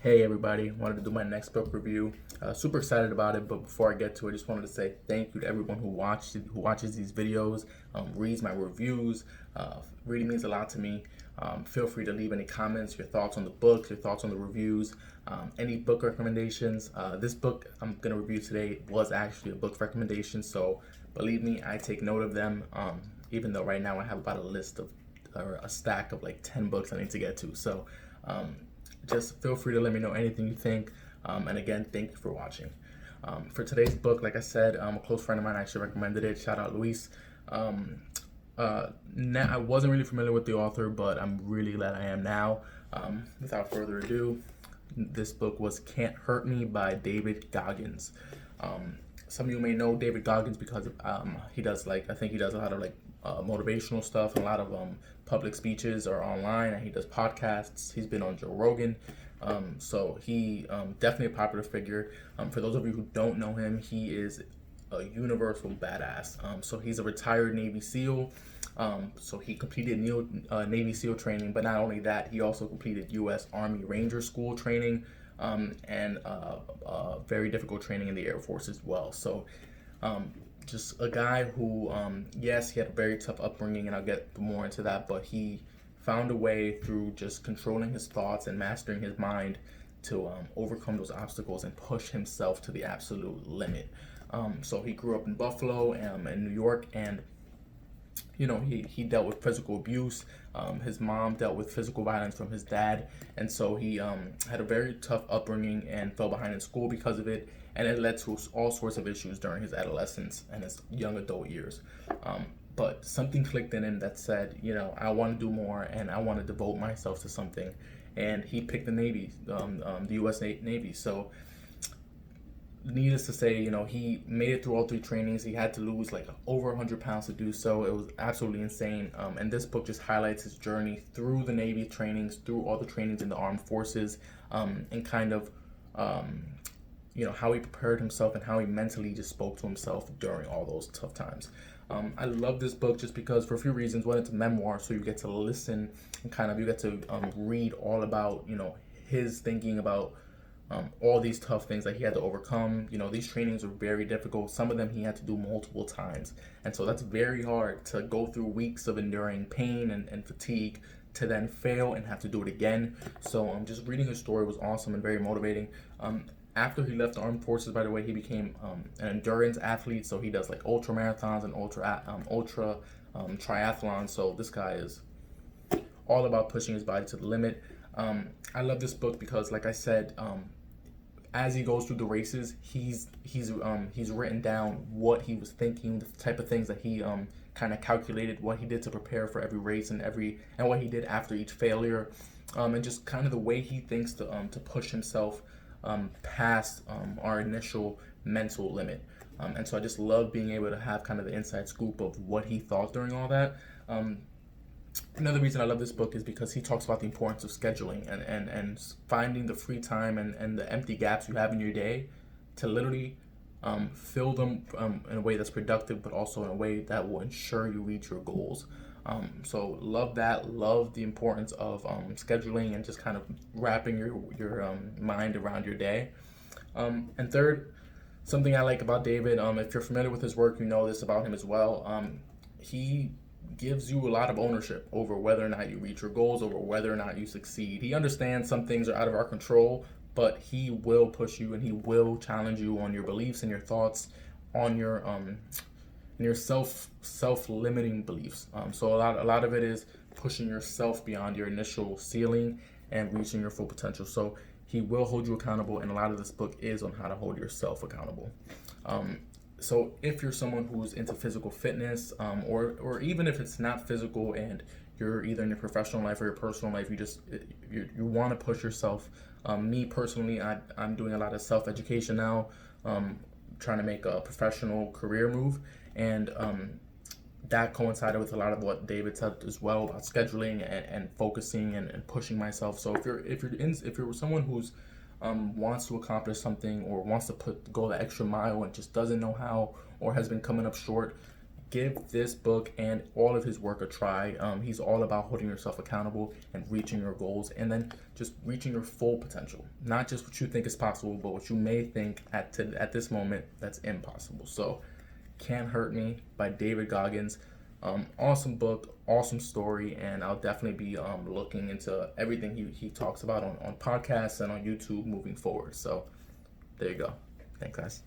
Hey everybody, wanted to do my next book review. Super excited about it, but before I get to it, I just wanted to say thank you to everyone who watches these videos, reads my reviews. Reading means a lot to me. Feel free to leave any comments, your thoughts on the books, your thoughts on the reviews, any book recommendations. This book I'm going to review today was actually a book recommendation, so believe me, I take note of them, even though right now I have about a stack of like 10 books I need to get to. So just feel free to let me know anything you think. And again, thank you for watching. For today's book, like I said, a close friend of mine actually recommended it. Shout out Luis. I wasn't really familiar with the author, but I'm really glad I am now. Without further ado, this book was Can't Hurt Me by David Goggins. Some of you may know David Goggins because he does I think he does a lot of motivational stuff, and a lot of public speeches are online, and he does podcasts. He's been on Joe Rogan, so he definitely a popular figure. For those of you who don't know him, he is a universal badass. So he's a retired Navy SEAL. So he completed Navy SEAL training, but not only that, he also completed U.S. Army Ranger School training, and very difficult training in the Air Force as well. So just a guy who, yes, he had a very tough upbringing, and I'll get more into that, but he found a way through just controlling his thoughts and mastering his mind to overcome those obstacles and push himself to the absolute limit. So he grew up in Buffalo, in New York, and he dealt with physical abuse. His mom dealt with physical violence from his dad, and so he had a very tough upbringing and fell behind in school because of it, and it led to all sorts of issues during his adolescence and his young adult years. But something clicked in him that said, I want to do more, and I want to devote myself to something, and he picked the Navy, the U.S. Navy. So needless to say, he made it through all 3 trainings. He had to lose over 100 pounds to do so. It was absolutely insane. And this book just highlights his journey through the Navy trainings, through all the trainings in the armed forces, and kind of, how he prepared himself and how he mentally just spoke to himself during all those tough times. I love this book just because, for a few reasons. One, it's a memoir, so you get to listen and you get to read all about, his thinking about all these tough things that he had to overcome. These trainings were very difficult. Some of them he had to do multiple times. And so that's very hard to go through weeks of enduring pain and fatigue to then fail and have to do it again. So just reading his story was awesome and very motivating. After he left the armed forces, by the way, he became an endurance athlete. So he does ultra marathons and ultra triathlons. So this guy is all about pushing his body to the limit. I love this book because, like I said, as he goes through the races, he's written down what he was thinking, the type of things that he kind of calculated, what he did to prepare for every race and what he did after each failure, and just kind of the way he thinks to push himself past our initial mental limit. And so I just love being able to have kind of the inside scoop of what he thought during all that. Another reason I love this book is because he talks about the importance of scheduling and finding the free time and the empty gaps you have in your day to literally fill them in a way that's productive, but also in a way that will ensure you reach your goals. So love that. Love the importance of scheduling and just kind of wrapping your mind around your day. And third, something I like about David, if you're familiar with his work, you know this about him as well. He gives you a lot of ownership over whether or not you reach your goals, over whether or not you succeed. He understands some things are out of our control, but he will push you and he will challenge you on your beliefs and your thoughts, on your self-limiting beliefs. So a lot of it is pushing yourself beyond your initial ceiling and reaching your full potential. So he will hold you accountable, and a lot of this book is on how to hold yourself accountable. So if you're someone who's into physical fitness, or even if it's not physical and you're either in your professional life or your personal life, you want to push yourself. Me personally, I'm doing a lot of self-education now, trying to make a professional career move, and that coincided with a lot of what David said as well about scheduling and focusing and pushing myself. So if you're someone who's wants to accomplish something or wants to go the extra mile and just doesn't know how, or has been coming up short, give this book and all of his work a try. He's all about holding yourself accountable and reaching your goals, and then just reaching your full potential. Not just what you think is possible, but what you may think at this moment that's impossible. So, Can't Hurt Me by David Goggins. Awesome book, awesome story, and I'll definitely be looking into everything he talks about on podcasts and on YouTube moving forward. So, there you go. Thanks, guys.